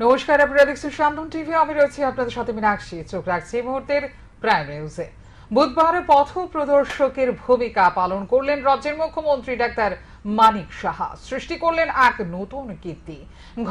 নমস্কার, আপনারা দেখছেন সান্দন টিভি। আমি রয়েছি আপনাদের সাথে মীনাক্ষী। চোখ রাখছি এই মুহূর্তের প্রাইম নিউজে। বুধবার পথ প্রদর্শকের ভূমিকা পালন করলেন রাজ্যের মুখ্যমন্ত্রী ডাক্তার মানিক সাহা। সৃষ্টি করলেন এক নতুন কীর্তি।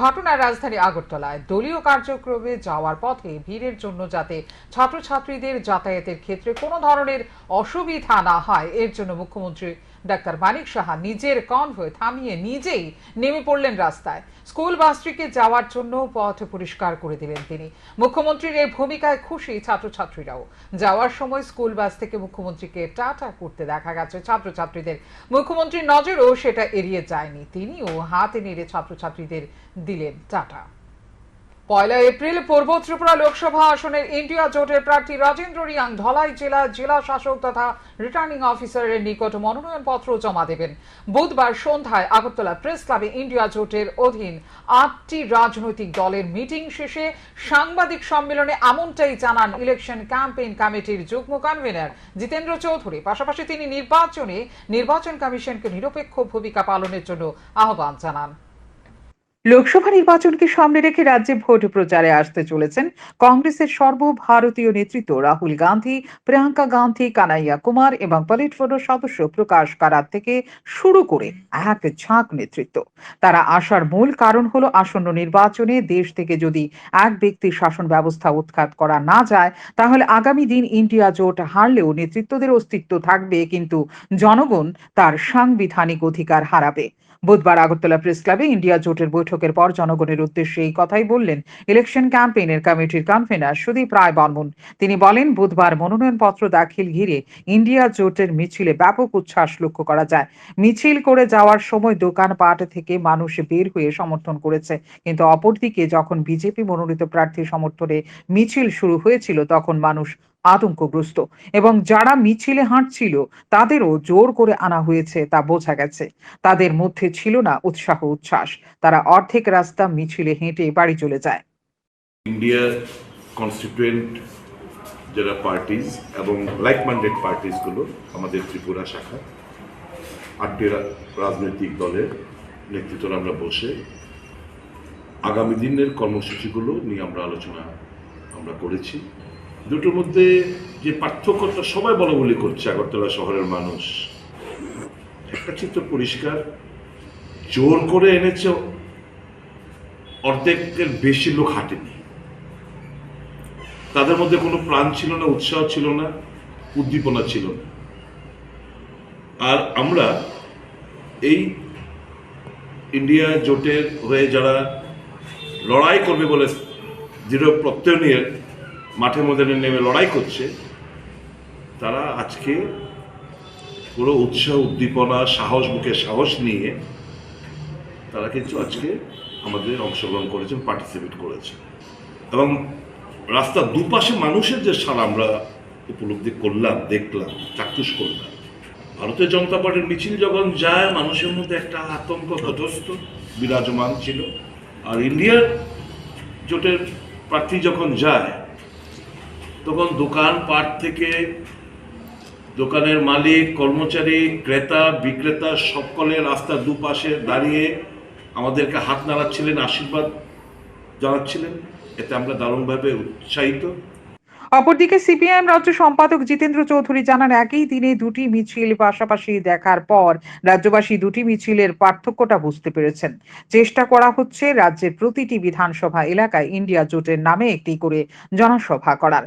ঘটনা রাজধানী আগরতলায় দলীয় কার্যক্রমে যাওয়ার পথে ভিড়ের জন্য যাতে ছাত্রছাত্রীদের যাতায়াতের ক্ষেত্রে কোনো ধরনের অসুবিধা না হয়, এর জন্য মুখ্যমন্ত্রী ডাক্তার মানিক সাহা নিজের কনভয় থামিয়ে নিজেই নেমে পড়লেন রাস্তায়। স্কুল বাসটিকে যাওয়ার জন্য পথ পরিষ্কার করে দিলেন তিনি। মুখ্যমন্ত্রীর এই ভূমিকায় খুশি ছাত্রছাত্রীরাও। যাওয়ার সময় স্কুল বাস থেকে মুখ্যমন্ত্রীকে টাটা করতে দেখা গেছে ছাত্রছাত্রীদের। মুখ্যমন্ত্রীর নজরও সেটা এড়িয়ে যায়নি, তিনিও হাতে নেড়ে ছাত্রছাত্রীদের দিলেন টাটা। 1 এপ্রিল পূর্ব ত্রিপুরা লোকসভা আসনের ইন্ডিয়া জোটের প্রার্থী রাজেন্দ্র রিয়াং ধলাই জেলা শাসক তথা রিটার্নিং অফিসারের নিকট মনোনয়নপত্র জমা দেবেন। বুধবার সন্ধ্যায় আগরতলা প্রেস ক্লাবে ইন্ডিয়া জোটের অধীন 8টি রাজনৈতিক দলের মিটিং শেষে সাংবাদিক সম্মেলনে এমনটাই জানান ইলেকশন ক্যাম্পেইন কমিটির যুগ্ম কনভেনর জিতেন্দ্র চৌধুরী। পাশাপাশি তিনি নির্বাচন কমিশনকে নিরপেক্ষ ভূমিকা পালনের জন্য আহ্বান জানান। লোকসভা নির্বাচনকে সামনে রেখে রাজ্যে ভোট প্রচারে আসতে চলেছেন কংগ্রেসের সর্বভারতীয় নেতৃত্ব রাহুল গান্ধী, প্রিয়াঙ্কা গান্ধী, কানাইয়া কুমার এবং পলিট ব্যুরো সদস্য প্রকাশ কারাত থেকে শুরু করে এক ঝাঁক নেতৃত্ব। তারা আসার মূল কারণ হলো আসন্ন নির্বাচনে দেশ থেকে যদি এক ব্যক্তির শাসন ব্যবস্থা উৎখাত করা না যায়, তাহলে আগামী দিন ইন্ডিয়া জোট হারলেও নেতৃত্বদের অস্তিত্ব থাকবে, কিন্তু জনগণ তার সাংবিধানিক অধিকার হারাবে। বুধবার আগরতলা প্রেস ক্লাবে ইন্ডিয়া জোটের বৈঠকের পর জনগণের উদ্দেশ্যে এই কথাই বললেন ইলেকশন ক্যাম্পেইনের কমিটির কনভেনর সুদীপ রায় বর্মন। তিনি বলেন, বুধবার মনোনয়নপত্র দাখিল ঘিরে ইন্ডিয়া জোটের মিছিলে ব্যাপক উচ্ছ্বাস লক্ষ্য করা যায়। মিছিল করে যাওয়ার সময় দোকানপাট থেকে মানুষ বের হয়ে সমর্থন করেছে, কিন্তু অপরদিকে যখন বিজেপি মনোনীত প্রার্থী সমর্থনে মিছিল শুরু হয়েছিল তখন মানুষ আতঙ্কগ্রস্ত এবং যারা মিছিলে হাঁটছিল তাদেরও জোর করে আনা হয়েছে তা বোঝা গেছে। তাদের মধ্যে ছিল না উৎসাহ উচ্ছ্বাস, তারা অর্ধেক রাস্তা মিছিলে হেঁটে বাড়ি চলে যায়। ইন্ডিয়া কনস্টিটিউয়েন্ট যারা পার্টিজ এবং লাইক মাইন্ডেড পার্টিজ গুলো আমাদের ত্রিপুরা শাখা 8টি রাজনৈতিক দলের নেতৃত্বরা আমরা বসে আগামী দিনের কর্মসূচিগুলো নিয়ে আমরা আলোচনা করেছি। দুটোর মধ্যে যে পার্থক্যটা সবাই বলা বলি করছে আগরতলা শহরের মানুষ, একটা চিত্র পরিষ্কার, জোর করে এনেছে অর্ধেকের বেশি লোক হাঁটেনি। তাদের মধ্যে কোনো প্রাণ ছিল না, উৎসাহ ছিল না, উদ্দীপনা ছিল না। আর আমরা এই ইন্ডিয়া জোটের হয়ে যারা লড়াই করবে বলে দৃঢ় প্রত্যয় নিয়ে মাঠে ময়দানে নেমে লড়াই করছে, তারা আজকে পুরো উৎসাহ, উদ্দীপনা, সাহস, বুকে সাহস নিয়ে তারা কিন্তু আজকে আমাদের অংশগ্রহণ করেছেন, পার্টিসিপেট করেছেন। এবং রাস্তার দুপাশে মানুষের যে সারা আমরা উপলব্ধি করলাম, দেখলাম, চাক্ষুষ করলাম। ভারতীয় জনতা পার্টির মিছিল যখন যায় মানুষের মধ্যে একটা আতঙ্ক তটস্থ বিরাজমান ছিল, আর ইন্ডিয়ার জোটের প্রার্থী যখন যায় তখন দোকানপাট থেকে দোকানের মালিক, কর্মচারী, ক্রেতা, বিক্রেতা সকলে রাস্তার দুপাশে দাঁড়িয়ে আমাদেরকে হাত নাড়াচ্ছিলেন, আশীর্বাদ জানাচ্ছিলেন। এতে আমরা দারুণভাবে উৎসাহিত। অপরদিকে সিপিআইএম রাজ্য সম্পাদক জিতেন্দ্র চৌধুরী জানান, একই দিনে দুটি মিছিল পাশাপাশি দেখার পর রাজ্যবাসী দুটি মিছিলের পার্থক্যটা বুঝতে পেরেছেন। চেষ্টা করা হচ্ছে রাজ্যের প্রতিটি বিধানসভা এলাকায় ইন্ডিয়া জোটের নামে একটি করে জনসভা করার।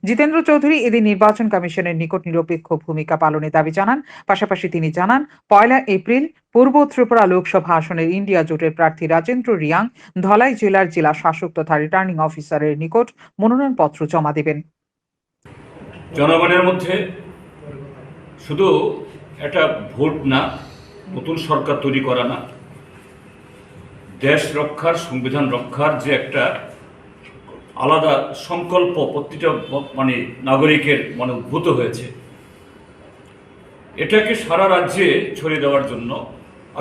জিতেন্দ্র চৌধুরী এদিন নির্বাচন কমিশনের নিকট নিরপেক্ষ ভূমিকা পালনের দাবি জানান। পাশাপাশি তিনি জানান, 1 এপ্রিল পূর্ব ত্রিপুরা লোকসভা আসনের ইন্ডিয়া জোটের প্রার্থী রাজেন্দ্র রিয়াং ধলাই জেলা শাসক তথা রিটার্নিং অফিসারের নিকট মনোনয়নপত্র জমা দেবেন। জনগণের মধ্যে শুধু একটা ভোট না, নতুন সরকার তৈরি করা না, দেশ রক্ষার, সংবিধান রক্ষার যে একটা আলাদা সংকল্প প্রতিটা নাগরিকের মনে উদ্ভূত হয়েছে, এটাকে সারা রাজ্যে ছড়িয়ে দেওয়ার জন্য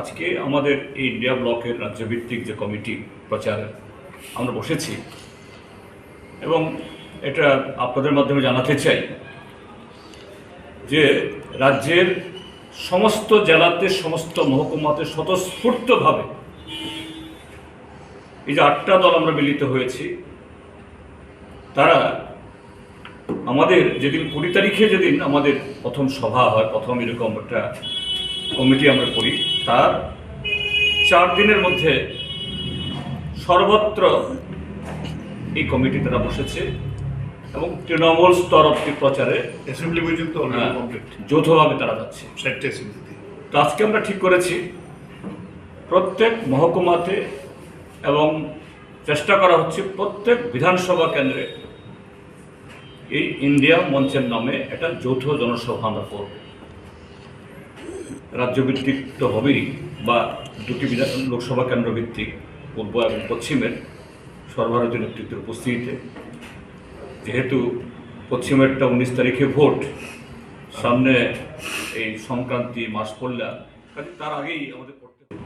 আজকে আমাদের এই ইন্ডিয়া ব্লকের রাজ্যভিত্তিক যে কমিটি প্রচারে আমরা বসেছি। এবং এটা আপনাদের মাধ্যমে জানাতে চাই যে রাজ্যের সমস্ত জেলাতে, সমস্ত মহকুমাতে স্বতঃস্ফূর্তভাবে এই যে 8টা দল আমরা মিলিত হয়েছি, তারা আমাদের যেদিন 20 তারিখে যেদিন আমাদের প্রথম সভা হয়, প্রথম এরকম একটা কমিটি আমরা করি, তার 4 দিনের মধ্যে সর্বত্র এই কমিটি তারা বসেছে এবং তৃণমূল স্তর অব্দি প্রচারে অ্যাসেম্বলি পর্যন্ত অলরেডি কমপ্লিট, যৌথভাবে তারা যাচ্ছে। 4টে অ্যাসেম্বলিতে। তো আজকে আমরা ঠিক করেছি প্রত্যেক মহকুমাতে এবং চেষ্টা করা হচ্ছে প্রত্যেক বিধানসভা কেন্দ্রে এই ইন্ডিয়া মঞ্চের নামে একটা যৌথ জনসভা আমরা করব। রাজ্যভিত্তিক তো হবেই, বা দুটি লোকসভা কেন্দ্র ভিত্তিক পূর্ব এবং পশ্চিমের সর্বভারতীয় নেতৃত্বের উপস্থিতিতে। যেহেতু পশ্চিমেরটা 19 তারিখে ভোট, সামনে এই সংক্রান্তি মাস পড়লা, তার আগেই আমাদের করতে হবে।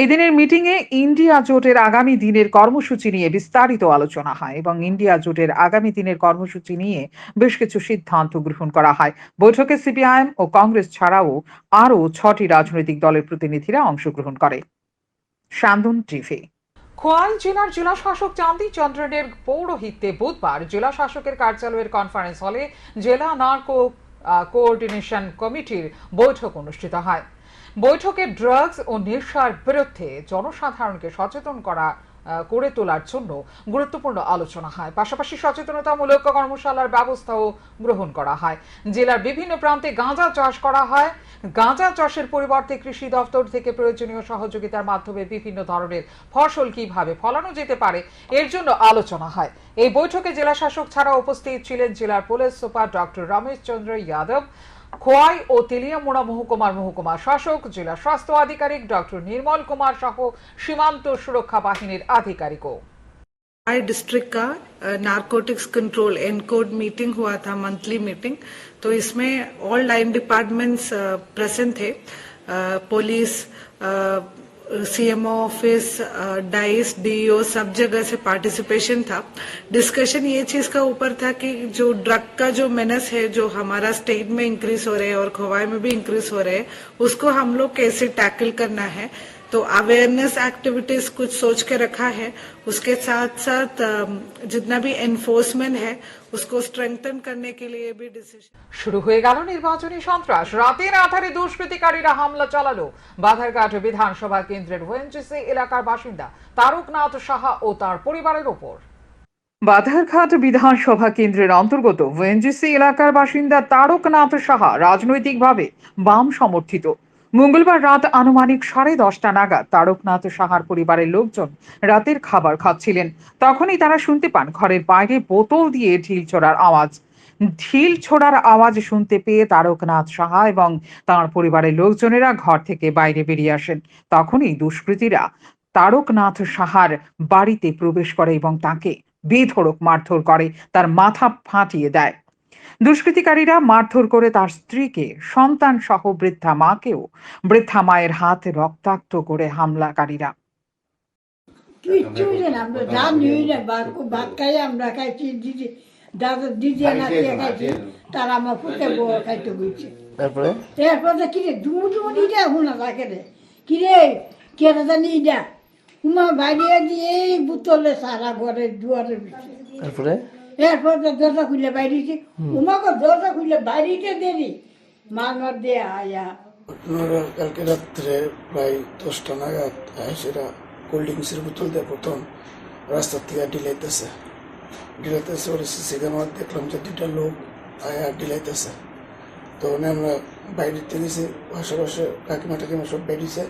এই দিনের মিটিংয়ে ইন্ডিয়া জোটের আগামী দিনের কর্মসূচি নিয়ে বিস্তারিত আলোচনা হয় এবং ইন্ডিয়া জোটের আগামী দিনের কর্মসূচি নিয়ে বেশ কিছু সিদ্ধান্ত গ্রহণ করা হয়। বৈঠকে সিপিআইএম ও কংগ্রেস ছাড়াও আরও 6টি রাজনৈতিক দলের প্রতিনিধিরা অংশগ্রহণ করে। শান্তন টিভি। খোয়াই জেলার জেলা শাসক চাঁদি চন্দ্রনের পৌরোহিত্যে বুধবার জেলা শাসকের কার্যালয়ের কনফারেন্স হলে জেলা নার্কো কোঅর্ডিনেশন কমিটির বৈঠক অনুষ্ঠিত হয়। বৈঠকে ড্রাগস ও নেশার বিরুদ্ধে জনসাধারণকে সচেতন করে তোলার জন্য গুরুত্বপূর্ণ আলোচনা হয়। পাশাপাশি সচেতনতামূলক কর্মশালার ব্যবস্থাও গ্রহণ করা হয়। জেলার বিভিন্ন প্রান্তে গাঁজা চাষ করা হয়। গাঁজা চাষের পরিবর্তে কৃষি দপ্তর থেকে প্রয়োজনীয় সহযোগিতার মাধ্যমে বিভিন্ন ধরনের ফসল কিভাবে ফলানো যেতে পারে এর জন্য আলোচনা হয়। এই বৈঠকে জেলা শাসক ছাড়া উপস্থিত ছিলেন জেলার police super doctor Ramesh Chandra Yadav, Khowai ও তেলিয়ামুড়া মহকুমার মহকুমা শাসক, জেলা স্বাস্থ্য আধিকারিক ডক্টর নির্মল কুমার সহ সীমান্ত সুরক্ষা বাহিনীর আধিকারিকও। डिस्ट्रिक्ट का नारकोटिक्स कंट्रोल एनकोड मीटिंग हुआ था, मंथली मीटिंग। तो इसमें ऑल लाइन डिपार्टमेंट्स प्रेजेंट थे, police, CMO office, dice, DEO, सब जगह से पार्टिसिपेशन था। डिस्कशन ये चीज का ऊपर था कि जो ड्रग का जो मेनस है, जो हमारा स्टेट में इंक्रीज हो रहे हैं और खोवाई में भी इंक्रीज हो रहे हैं, उसको हम लोग कैसे टैकल करना है। तो अवेयरनेस एक्टिविटीज कुछ सोच के रखा है। उसके साथ साथ जितना भी एनफोर्समेंट है उसको स्ट्रेंथन करने के लिए भी डिसीजन। শুরু হয়ে গেল নির্বাচনী সন্ত্রাস। রাতের আধারে দুষ্কৃতিকারীরা হামলা চালালো বাধারঘাট বিধানসভা কেন্দ্রের ওএনজিসি এলাকার বাসিন্দা তারকনাথ সাহা ও তার পরিবারের ওপর। বাধারঘাট বিধানসভা কেন্দ্রের অন্তর্গত ওএনজিসি এলাকার বাসিন্দা তারকনাথ সাহা রাজনৈতিকভাবে বাম সমর্থিত। মঙ্গলবার রাত আনুমানিক 10:30 নাগাদ তারকনাথ সাহার পরিবারের লোকজন রাতের খাবার খাচ্ছিলেন। তখনই তারা শুনতে পান ঘরের বাইরে বোতল দিয়ে ঢিল ছোড়ার আওয়াজ। ঢিল ছোড়ার আওয়াজ শুনতে পেয়ে তারকনাথ সাহা এবং তাঁর পরিবারের লোকজনেরা ঘর থেকে বাইরে বেরিয়ে আসেন। তখনই দুষ্কৃতীরা তারকনাথ সাহার বাড়িতে প্রবেশ করে এবং তাকে বেধড়ক মারধর করে, তার মাথা ফাটিয়ে দেয়। দুষ্কৃতিকারীরা মারধর করে তার স্ত্রীকে, সন্তান সহ বৃদ্ধা মায়ের হাত রক্তাক্ত করে হামলাকারীরা। কিচ্ছু না, আমরা যা নিই না, ভাত খাই, আমরা খাইছি, দাদা দিদি নাচিয়ে খাইছি, তার আমার পুতে বউ খাইতে গেছে। এরপরে কিরে দুমুন ইটা শোনা থাকে রে, কিরে কেনা জানি ইটা উমা বাইরে দিয়ে বুতলে সারা ঘরের দুয়ারের ভিতরে। এরপর দরজা খুলে বাইরেছি, উমাকে দরজা খুলে বাইরেতে দেরি মানবার দিয়ে আয়া। কালকে রাত্রে প্রায় 10টা নাগাদ সেটা কোল্ড ড্রিঙ্কসের বোতল দিয়ে প্রথম রাস্তার থেকে ডিলাইতেছে ওর সিসি ক্যামেরা দেখলাম যে 2টা লোক আয়া ডিলাইতেছে। তখন আমরা বাইরের থেকে গেছি, আশেপাশে কাকিমা টাকিমা সব বেরিয়েছে,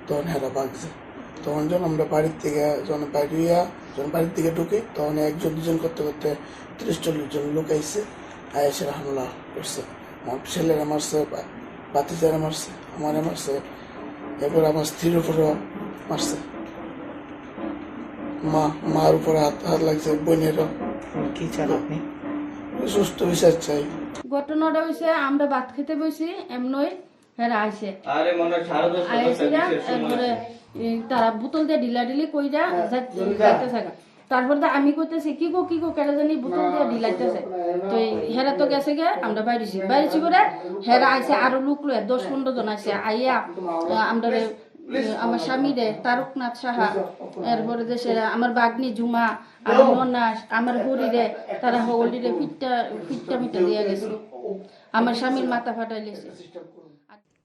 তখন হেরা বাগছে। তখন যখন আমরা বাড়ির থেকে যখন বাড়ির দিকে ঢুকি, তখন 1জন 2জন করতে করতে 30-40 জন লোক আইসে, আয়েসের হামলা করছে। আমার ছেলেরা মারছে, বাতিজারা মারছে, আমারে মারছে, এরপর আমার স্ত্রীর উপরেও মারছে, মার উপরে হাত লাগছে, বোনেরও। কি চান আপনি? সুস্থ বিচার চাই। ঘটনাটা হয়েছে আমরা ভাত খেতে বসি, এমনই হেরা আইসে এরপরে তারা বোতল দিয়ে ঢিলাঢিলি কইরা যাইতেছে। তারপর আমি কইতেছি কি গো কেটে জানি বোতল দিয়ে ঢিলাইতেছে। তো হেরা তো গেছে গে, আমরা বাইরেছি করে হেরা আইসে, আরো লোক লয়ে 10-15 জন আইসে, আইয়া আমরা আমার স্বামী রে তারকনাথ সাহা, এরপরে দেশের আমার বাগনি জুমা, আমার ননাস, আমার হরি রে, তারা হলি রে ফিটটা মিটা দিয়া গেছে, আমার স্বামীর মাথা ফাটাইলেছে।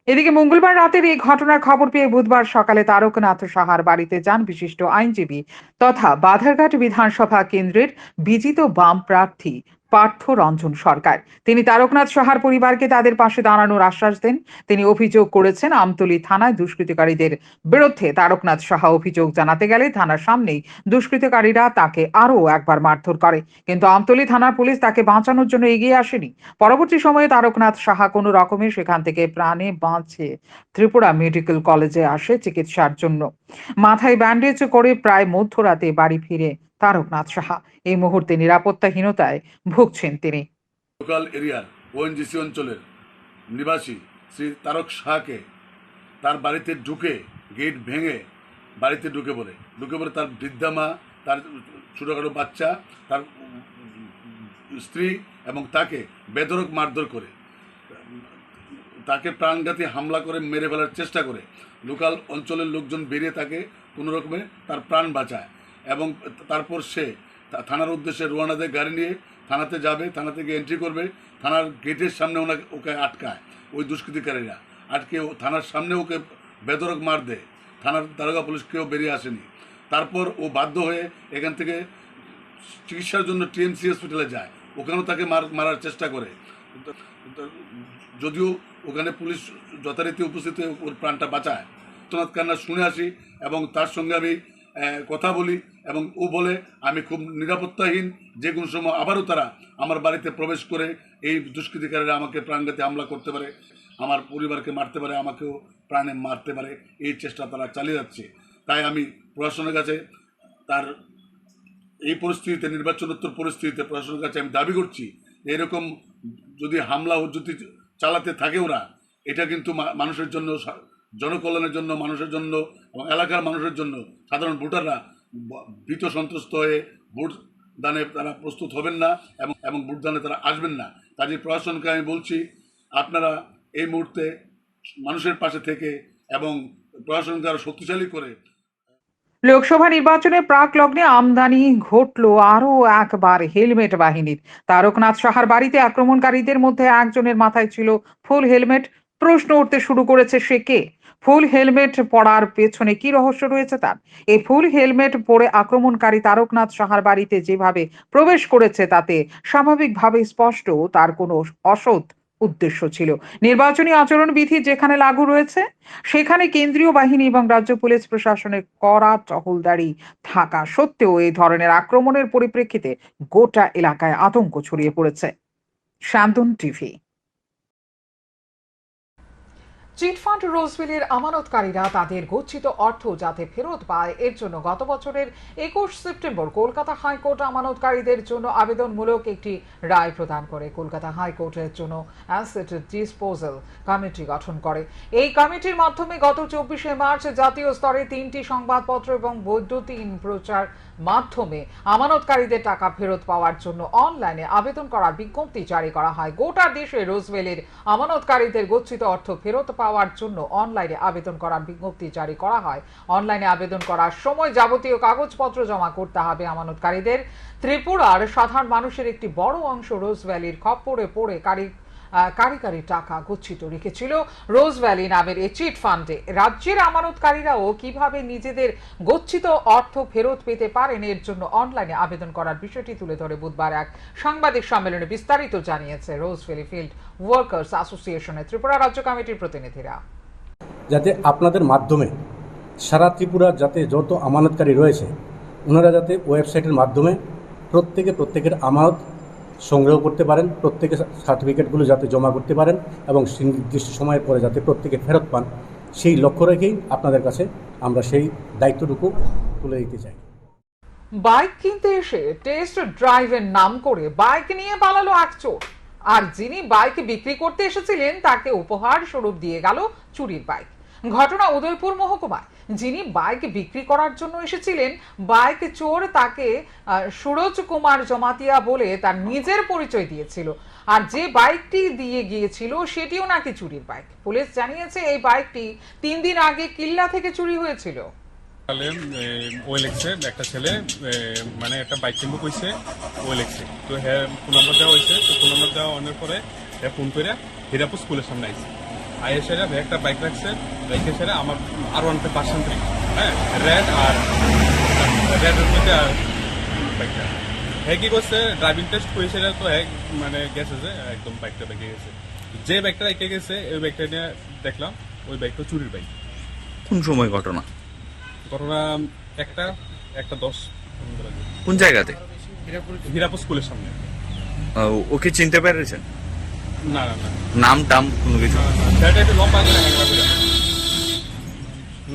এদিকে মঙ্গলবার রাতের এই ঘটনার খবর পেয়ে বুধবার সকালে তারকনাথ সাহার বাড়িতে যান বিশিষ্ট আইনজীবী তথা বাধারঘাট বিধানসভা কেন্দ্রের বিজিত বাম প্রার্থী পার্থ রঞ্জন সরকার। তিনি তারকনাথ সাহার পরিবারকে তাদের পাশে দাঁড়ানোর আশ্বাস দেন। তিনি অভিযোগ করেছেন, আমতলী থানায় দুষ্কৃতকারীদের বিরুদ্ধে তারকনাথ সাহা অভিযোগ জানাতে গেলে থানার সামনেই দুষ্কৃতকারীরা তাকে আরও একবার মারধর করে, কিন্তু আমতলী থানার পুলিশ তাকে বাঁচানোর জন্য এগিয়ে আসেনি। পরবর্তী সময়ে তারকনাথ সাহা কোনো রকমে সেখান থেকে প্রাণে বাঁচে ত্রিপুরা মেডিকেল কলেজে আসে চিকিৎসার জন্য। মাথায় ব্যান্ডেজ করে প্রায় মধ্যরাতে বাড়ি ফিরে তারকনাথ সাহা। এই মুহূর্তে নিরাপত্তাহীনতায় ভুগছেন তিনি। লোকাল এরিয়ার ওএনজিসি অঞ্চলের নিবাসী শ্রী তারক শাহকে তার বাড়িতে ঢুকে গেট ভেঙে বাড়িতে ঢুকে পড়ে তার বৃদ্ধা মা, তার ছোটোখাটো বাচ্চা, তার স্ত্রী এবং তাকে বেধড়ক মারধর করে, তাকে প্রাণঘাতী হামলা করে মেরে ফেলার চেষ্টা করে। লোকাল অঞ্চলের লোকজন বেরিয়ে তাকে কোনো রকমে তার প্রাণ বাঁচায় এবং তারপর সে থানার উদ্দেশ্যে রওনা দেয় গাড়ি নিয়ে। থানাতে যাবে, থানা থেকে এন্ট্রি করবে, থানার গেটের সামনে ওকে আটকায় ওই দুষ্কৃতিকারীরা, আটকে থানার সামনে ওকে বেধড়ক মার দেয়। থানার দারোগা পুলিশ কেউ বেরিয়ে আসেনি। তারপর ও বাধ্য হয়ে এখান থেকে চিকিৎসার জন্য টিএমসি হসপিটালে যায়, ওখানেও তাকে মারার চেষ্টা করে, যদিও ওখানে পুলিশ যথারীতি উপস্থিত হয়ে ওর প্রাণটা বাঁচায়। তোনাথ কান্না শুনে আসি এবং তার সঙ্গে আমি কথা বলি এবং ও বলে আমি খুব নিরাপত্তাহীন, যে কোনো সময় আবারও তারা আমার বাড়িতে প্রবেশ করে এই দুষ্কৃতিকারীরা আমাকে প্রাণঘাতী হামলা করতে পারে, আমার পরিবারকে মারতে পারে, আমাকেও প্রাণে মারতে পারে, এই চেষ্টা তারা চালিয়ে যাচ্ছে। তাই আমি প্রশাসনের কাছে তার এই পরিস্থিতিতে, নির্বাচনোত্তর পরিস্থিতিতে প্রশাসনের কাছে আমি দাবি করছি, এরকম যদি হামলা যদি চালাতে থাকে ওরা, এটা কিন্তু মানুষের জন্য, জনকল্যাণের জন্য, মানুষের জন্য এবং এলাকার মানুষের জন্য, সাধারণ ভোটাররা ভীত সন্ত্রস্ত হয়ে ভোট দানে তারা প্রস্তুত হবেন না এবং ভোট দানে তারা আসবেন না। কাজে প্রশাসনকে আমি বলছি, আপনারা এই মুহূর্তে মানুষের পাশে থেকে এবং প্রশাসনকে আরও শক্তিশালী করে। লোকসভা নির্বাচনের প্রাক লগ্নে আমদানি ঘটলো আরও একবার হেলমেট বাহিনীর। তারকনাথ সাহার বাড়িতে আক্রমণকারীদের মধ্যে একজনের মাথায় ছিল ফুল হেলমেট। প্রশ্ন উঠতে শুরু করেছে, সে কে? ফুল হেলমেট পরার পেছনে কি রহস্য রয়েছে তার? এই ফুল হেলমেট পরে আক্রমণকারী তারকনাথ সাহার বাড়িতে যেভাবে প্রবেশ করেছে তাতে স্বাভাবিকভাবে স্পষ্ট তার কোনো অসৎ উদ্দেশ্য ছিল। নির্বাচনী আচরণবিধি যেখানে লাগু রয়েছে সেখানে কেন্দ্রীয় বাহিনী এবং রাজ্য পুলিশ প্রশাসনের কড়া টহলদারি থাকা সত্ত্বেও এই ধরনের আক্রমণের পরিপ্রেক্ষিতে গোটা এলাকায় আতঙ্ক ছড়িয়ে পড়েছে। শান্তন টিভি। চিটফান্ড রোজভ্যালির আমানতকারীরা তাদের গচ্ছিত অর্থ যাতে ফেরত পায় এর জন্য গত বছরের 21 সেপ্টেম্বর কলকাতা হাইকোর্ট আমানতকারীদের জন্য আবেদনমূলক একটি রায় প্রদান করে। কলকাতা হাইকোর্টের জন্য অ্যাসেট ডিসপোজাল কমিটি গঠন করে। এই কমিটির মাধ্যমে গত 24শে মার্চ জাতীয় স্তরে 3টি সংবাদপত্র এবং বৈদ্যুতিন প্রচার মাধ্যমে আমানতকারীদের টাকা ফেরত পাওয়ার জন্য অনলাইনে আবেদন করার বিজ্ঞপ্তি জারি করা হয়। গোটা দেশে রোজভ্যালির আমানতকারীদের গচ্ছিত অর্থ ফেরত পাওয়ার জন্য অনলাইনে আবেদন করার বিজ্ঞপ্তি জারি করা হয়। অনলাইনে আবেদন করার সময় যাবতীয় কাগজপত্র জমা করতে হবে আমানতকারীদের। ত্রিপুরার সাধারণ মানুষের একটি বড় অংশ রোজভ্যালির খপ্পরে পড়ে কারি টাকা গচ্ছিত রেখেছিল রোজভ্যালি নামের এই চিট ফান্ডে। রাজ্যের আমানতকারীরাও কিভাবে নিজেদের গচ্ছিত অর্থ ফেরত পেতে পারেন এর জন্য অনলাইনে আবেদন করার বিষয়টি তুলে ধরে বুধবার এক সাংবাদিক সম্মেলনে বিস্তারিত জানিয়েছে রোজভ্যালি ফিল্ড ওয়ার্কার্স অ্যাসোসিয়েশনের ত্রিপুরা রাজ্য কমিটির প্রতিনিধিরা। যাতে আপনাদের মাধ্যমে সারা ত্রিপুরার যাতে যত আমানতকারী রয়েছে ওনারা যাতে ওয়েবসাইটের মাধ্যমে প্রত্যেকের আমানত সংগ্রহ করতে পারেন, প্রত্যেকের সার্টিফিকেটগুলো যাতে জমা করতে পারেন এবং নির্দিষ্ট সময়ের পরে যাতে প্রত্যেকে ফেরত পান, সেই লক্ষ্য রেখেই আপনাদের কাছে আমরা সেই দায়িত্বটুকু তুলে দিতে চাই। বাইক কিনতে এসে টেস্ট ড্রাইভের নাম করে বাইক নিয়ে পালালো এক চোর, আর যিনি বাইক বিক্রি করতে এসেছিলেন তাকে উপহার স্বরূপ দিয়ে গেল চুরির বাইক। ঘটনা উদয়পুর মহকুমায়। যিনি বাইক বিক্রি করার জন্য এসেছিলেন, বাইক চোর তাকে সুরজ কুমার জমাতিয়া বলে তার নিজের পরিচয় দিয়েছিল, আর যে বাইকটি দিয়ে গিয়েছিল সেটিও নাকি চুরির বাইক। পুলিশ জানিয়েছে এই বাইকটি 3 দিন আগে কিল্লা থেকে চুরি হয়েছিল। ওয়েলেক্সে একটা ছেলে মানে একটা বাইক কিনবো কইছে ওয়েলেক্সে, তো হ্যাঁ ফোন নম্বর দেওয়া হয়েছে। তো ফোন নম্বর দেওয়া অনেক পরে হ্যাঁ ফোন করে হিরাপুর স্কুলের সামনে আইছে। আইএ সেরা একটা বাইক রাখছে, বাইকের সেরা আমার R1 হ্যাঁ রেড আর রেডের মধ্যে আর বাইকটা হ্যাঁ কি করছে ড্রাইভিং টেস্ট করেছে, তো হ্যাঁ মানে গেছে যে একদম বাইকটা বেঁকে গেছে। যে বাইকটা রেখে গেছে ওই বাইকটা নিয়ে দেখলাম ওই বাইকটা চুরির বাইক। কোন সময় ঘটনা? ঘটনা একটা 10। কোন জায়গাতে? হিরাপুর স্কুলের সামনে। ওকে চিনতে পেরেছেন? না না না, নাম টাম কোনো কিছু? সেটা একটু লম্বা করে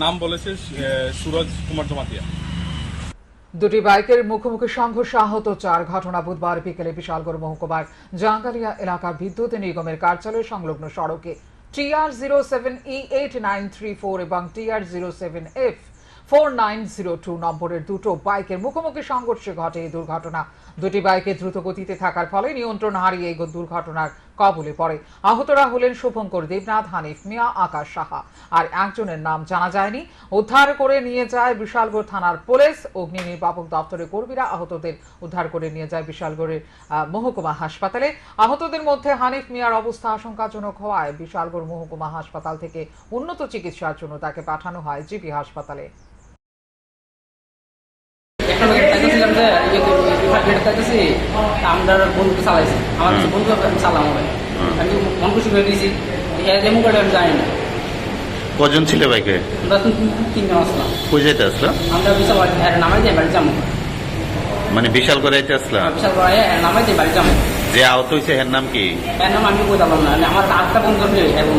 নাম বলেছে সুরজ কুমার জমাতিয়া। দুটি বাইকের মুখোমুখি সংঘর্ষে আহত 4। ঘটনা বুধবার বিকেলে বিশালগড় মহকুমার জাঙ্গালিয়া এলাকার বিদ্যুৎ নিগমের কার্যালয় সংলগ্ন সড়কে TR07E8934 এবং TR07F4902 নম্বরের দুটো বাইকের মুখোমুখি সংঘর্ষে ঘটে এই দুর্ঘটনা। দুটি বাইকে দ্রুত গতিতে থাকার ফলে নিয়ন্ত্রণ হারিয়ে এই দুর্ঘটনার কবলে পড়ে। আহতরা হলেন শুভঙ্কর দেবনাথ, হানিফ মিয়া, আকাশ সাহা, আর একজনের নাম জানা যায়নি। উদ্ধার করে নিয়ে যায় বিশালগড় থানার পুলিশ। অগ্নি নির্বাপক দপ্তরের কর্মীরা আহতদের উদ্ধার করে নিয়ে যায় বিশালগড়ের মহকুমা হাসপাতালে। আহতদের মধ্যে হানিফ মিয়ার অবস্থা আশঙ্কাজনক হওয়ায় বিশালগড় মহকুমা হাসপাতাল থেকে উন্নত চিকিৎসার জন্য তাকে পাঠানো হয় জিবি হাসপাতালে। আমরা বন্ধু চালাইছি, আমার বন্ধু চালাম হবে, আমি মন খুশি করে দিয়েছি। এমন করে আমি জানি না কজন ছিল বাইকে? আমরা 3 জন আসলাম। কই যেতে আসলো? আমরা বিশাল নামাই দিয়ে বাড়ি যাবো, মানে বিশাল করে যেতে আসলাম? বিশাল করে নামাই দিয়ে বাড়ি যাবো। যে আহত হয়েছে এর নাম কি? এর নাম আমি বলতে পারলাম না, আমার 8টা বন্ধু এখন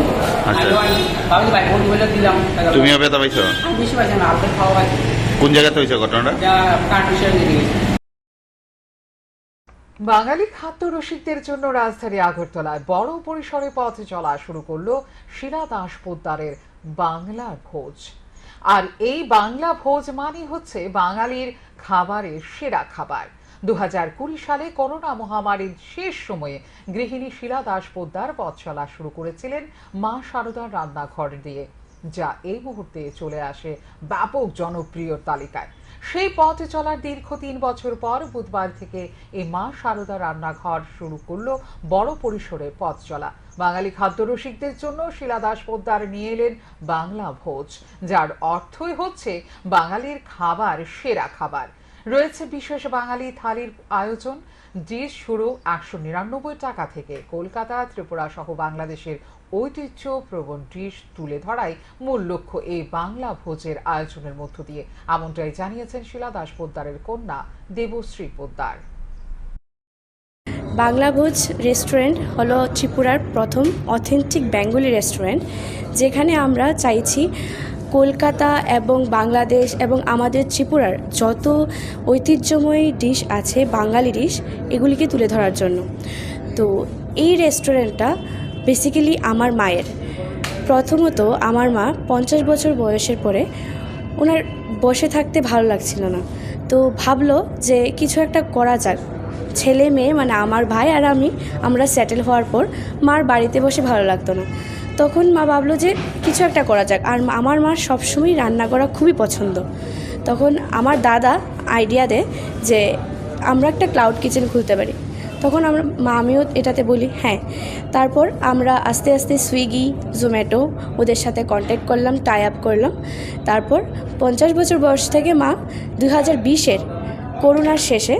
ভাবি বাইক বন্ধু বলে দিলাম। তুমিও ব্যথা পাইছো? আমি বেশি পাইছি না, আলটা খাওয়া পাইছি। কোন জায়গাতে হয়েছে ঘটনাটা? কান্ট্রিশন দিকে গেছি। বাঙালি খাদ্য রসিকদের জন্য রাজধানী আগরতলায় বড় পরিসরে পথ চলা শুরু করলো শিলা দাস পোদ্দারের বাংলা ভোজ। আর এই বাংলা ভোজ মানে হচ্ছে বাঙালির খাবারের সেরা খাবার। 2020 সালে করোনা মহামারীর শেষ সময়ে গৃহিণী শিলা দাস পোদ্দার পথ চলা শুরু করেছিলেন মা শারদার রান্নাঘর দিয়ে, যা এই মুহূর্তে চলে আসে ব্যাপক জনপ্রিয় তালিকায়। সেই পথে চলার দীর্ঘ 3 বছর পর বুধবার থেকে এই মা শারদা রান্নাঘর শুরু করলো বড় পরিসরে পথ চলা। বাঙালি খাদ্য রসিকদের জন্য শিলা দাস পোদ্দার নিয়ে এলেন বাংলা ভোজ, যার অর্থই হচ্ছে বাঙালির খাবার সেরা খাবার। রয়েছে বিশেষ বাঙালি থালির আয়োজন। ডিশ শুরু 199 টাকা থেকে। কলকাতা, ত্রিপুরা সহ বাংলাদেশের ঐতিহ্য প্রবণ ডিশ তুলে ধরাই মূল লক্ষ্য এই বাংলা ভোজের আয়োজনের মধ্য দিয়ে, এমনটাই জানিয়েছেন শিলা দাস পোদ্দারের কন্যা দেবশ্রী পোদ্দার। বাংলা ভোজ রেস্টুরেন্ট হলো ত্রিপুরার প্রথম অথেন্টিক বেঙ্গলি রেস্টুরেন্ট, যেখানে আমরা চাইছি কলকাতা এবং বাংলাদেশ এবং আমাদের ত্রিপুরার যত ঐতিহ্যময়ী ডিশ আছে, বাঙালি ডিশ, এগুলিকে তুলে ধরার জন্য। তো এই রেস্টুরেন্টটা বেসিক্যালি আমার মায়ের। প্রথমত আমার মা 50 বছর বয়সের পরে ওনার বসে থাকতে ভালো লাগছিল না, তো ভাবলো যে কিছু একটা করা যাক। ছেলে মেয়ে মানে আমার ভাই আর আমরা সেটেল হওয়ার পর মার বাড়িতে বসে ভালো লাগতো না, তখন মা ভাবলো যে কিছু একটা করা যাক। আর আমার মার সবসময় রান্না করা খুবই পছন্দ। তখন আমার দাদা আইডিয়া দেয় যে আমরা একটা ক্লাউড কিচেন খুলতে পারি। তখন আমিও এটাতে বলি হ্যাঁ। তারপর আমরা আস্তে আস্তে সুইগি, জোম্যাটো ওদের সাথে কন্ট্যাক্ট করলাম, টাই আপ করলাম। তারপর 50 বছর বয়স থেকে মা 2020-এর করোনার শেষে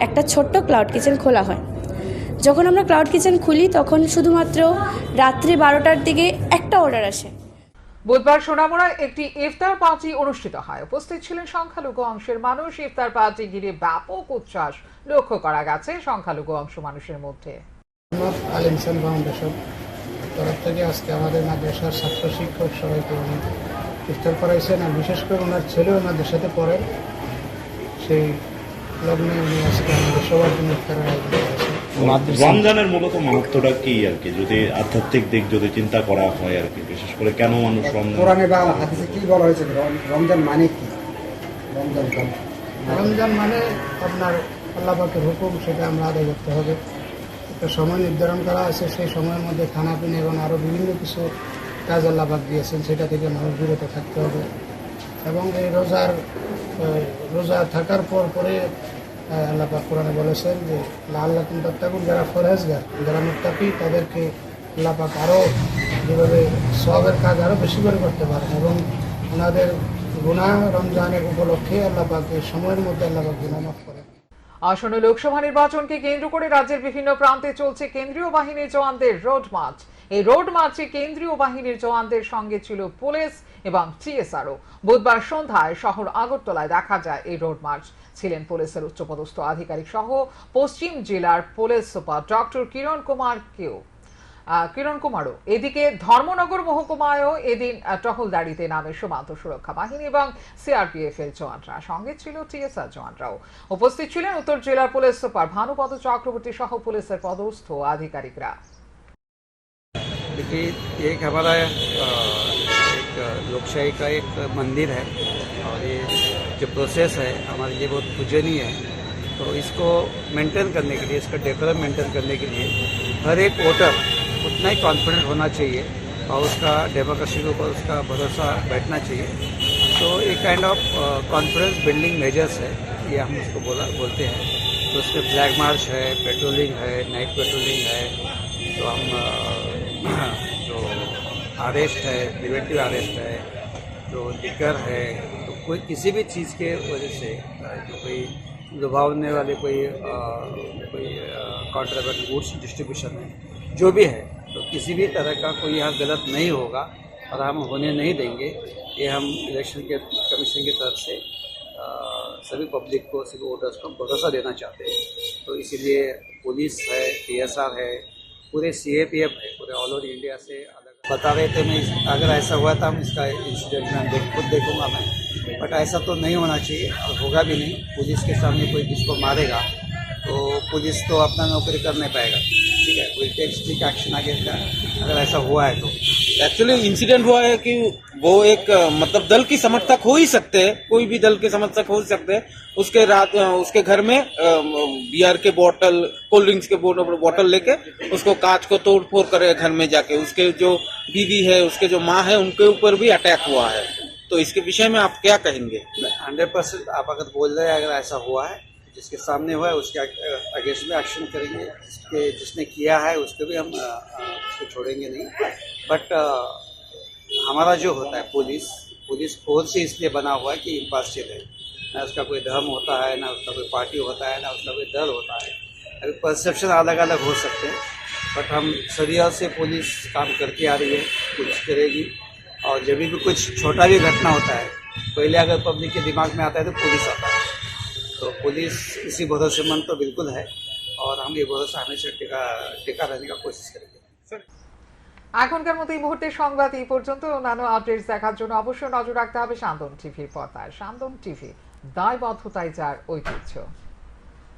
একটা ছোট্ট ক্লাউড কিচেন খোলা হয়। যখন আমরা ক্লাউড কিচেন খুলি তখন শুধুমাত্র রাত্রি 12টার দিকে একটা অর্ডার আসে। বুধবার সোনামুড়ায় একটি ইফতার পার্টি অনুষ্ঠিত হয়। উপস্থিত ছিলেন সংখ্যালঘু অংশের মানুষ। ইফতার পার্টি ঘিরে ব্যাপক উচ্ছ্বাস লক্ষ্য করা গেছে সংখ্যালঘু অংশ মানুষের মধ্যে। আলিমসান ফাউন্ডেশন তরফ থেকে আজকে আমাদের মাদ্রাসার ছাত্র শিক্ষক সবাইকে উনি ইফতার করাইছেন, আর বিশেষ করে ওনার ছেলে ওনাদের সাথে পড়েন, সেই লগ্নে উনি আজকে আমাদের সবার জন্য ইফতারের আয়োজন করেছেন। রমজানের মূলত মাহাত্ম্যটা কি আর কি, যদি আধ্যাত্মিক দিক যদি চিন্তা করা হয় আর কি, বিশেষ করে কেন মানুষ কোরআনে বা হাদিসে কি বলা হয়েছে রমজান মানে কি? রমজান মানে আপনার আল্লাহ পাকের হুকুম, সেটা আমরা আদায় করতে হবে। একটা সময় নির্ধারণ করা আছে, সেই সময়ের মধ্যে খানাপিনা এবং আরও বিভিন্ন কিছু কাজ আল্লাহ পাক দিয়েছেন, সেটা থেকে মানুষ বিরত থাকতে হবে। এবং এই রোজা থাকার পরে আল্লাহ পাক কোরআনে বলেছেন যে আল্লাহ তাত্তাকুন, যারা ফরহেজগার, যারা মুত্তাকি, তাদেরকে আল্লাহ পাক আরও যেভাবে সওয়াবের কাজ আরও বেশি করে করতে পারেন এবং ওনাদের গুনাহ রমজানের উপলক্ষে আল্লাহ পাক এই সময়ের মধ্যে আল্লাহ পাক গুনাহ মাফ করেন। আসন্ন লোকসভা নির্বাচনকে কেন্দ্র করে রাজ্যের বিভিন্ন প্রান্তে চলছে কেন্দ্রীয় বাহিনীর জওয়ানদের রোড মার্চ। এই রোড মার্চে কেন্দ্রীয় বাহিনীর জওয়ানদের সঙ্গে ছিল পুলিশ এবং টিএসআরও। বুধবার সন্ধ্যায় শহর আগরতলায় দেখা যায় এই রোড মার্চ। ছিলেন পুলিশের উচ্চপদস্থ আধিকারিক সহ পশ্চিম জেলার পুলিশ সুপার ডক্টর কিরণ কুমারও। এদিকে ধর্মনগর মহকুমায়ও এদিন টহলদারিতে নামে সীমান্ত সুরক্ষা বাহিনী এবং সিআরপিএফ এর জওয়ানরা, সঙ্গে ছিল টিএসআর জওয়ানরাও। উপস্থিত ছিলেন উত্তর জেলার পুলিশ সুপার ভানুপদ চক্রবর্তী সহ পুলিশের পদস্থ আধিকারিকরা। देखिए, एक हमारा एक लोकशाही का एक मंदिर है और ये जो प्रोसेस है हमारे लिए बहुत पूजनीय है। तो इसको मेंटेन करने के लिए, इसका डेकोरम मेंटेन करने के लिए हर एक वोटर उतना ही कॉन्फिडेंट होना चाहिए और उसका डेमोक्रेसी के ऊपर उसका भरोसा बैठना चाहिए। तो एक kind of confidence building measures है, ये हम उसको बोलते हैं। तो उसमें फ्लैग मार्च है, पेट्रोलिंग है, नाइट पेट्रोलिंग है। तो हम जो अरेस्ट है, प्रिवेंटिव अरेस्ट है, जो लिकर है, तो कोई किसी भी चीज़ के वजह से जो कोई लुभावने वाले कोई कॉन्ट्राबैंड गुड्स डिस्ट्रीब्यूशन है, जो भी है, तो किसी भी तरह का कोई यहाँ गलत नहीं होगा और हम होने नहीं देंगे। ये हम इलेक्शन के कमीशन की तरफ से सभी पब्लिक को, सभी वोटर्स को भरोसा देना चाहते हैं। तो इसीलिए पुलिस है, टीएसआर है, पूरे सीएपीएफ है, पूरे ऑल ओवर इंडिया से अलग बता रहे थे। मैं अगर ऐसा हुआ था, हम इसका इंसिडेंट में खुद देखूंगा मैं, बट ऐसा तो नहीं होना चाहिए और होगा भी नहीं। पुलिस के सामने कोई किसको मारेगा तो पुलिस तो अपना नौकरी कर नहीं पाएगा, ठीक है। Will take strict action against that अगर ऐसा हुआ है तो। एक्चुअली इंसिडेंट हुआ है कि वो एक मतलब दल की समर्थक हो ही सकते हैं, कोई भी दल के समर्थक हो सकते हैं। उसके घर में बियर के बोतल, कोल्ड ड्रिंक्स के बोतल लेके उसको कांच को तोड़ फोड़ करे घर में जाके। उसके जो बीवी है, उसके जो माँ है, उनके ऊपर भी अटैक हुआ है। तो इसके विषय में आप क्या कहेंगे? 100% आप अगर बोल रहे हैं अगर ऐसा हुआ है, जिसके सामने हुआ है उसके अगेंस्ट में एक्शन करेंगे। जिसने किया है उसको भी हम उसको छोड़ेंगे नहीं। बट हमारा जो होता है पुलिस फोर्स से इसलिए बना हुआ है कि इम्पार्शियल है। ना उसका कोई धर्म होता है, ना उसका कोई पार्टी होता है, ना उसका कोई दल होता है। अभी परसेप्शन अलग अलग हो सकते हैं, बट हम सदियों से पुलिस काम करती आ रही है, पुलिस करेगी। और जब भी कुछ छोटा भी घटना होता है, पहले अगर पब्लिक के दिमाग में आता है तो पुलिस आता है। तो पुलिस इसी भरोसेमंद तो बिल्कुल है और हम ये भरोसा हमेशा टिका रहने का कोशिश करेंगे। এখনকার মতো এই মুহূর্তে সংবাদ এই পর্যন্ত। অন্যান্য আপডেটস দেখার জন্য অবশ্যই নজর রাখতে হবে সান্দন টিভির পর্দায়। সান্দন টিভি, দায়বদ্ধতায় যার ঐতিহ্য।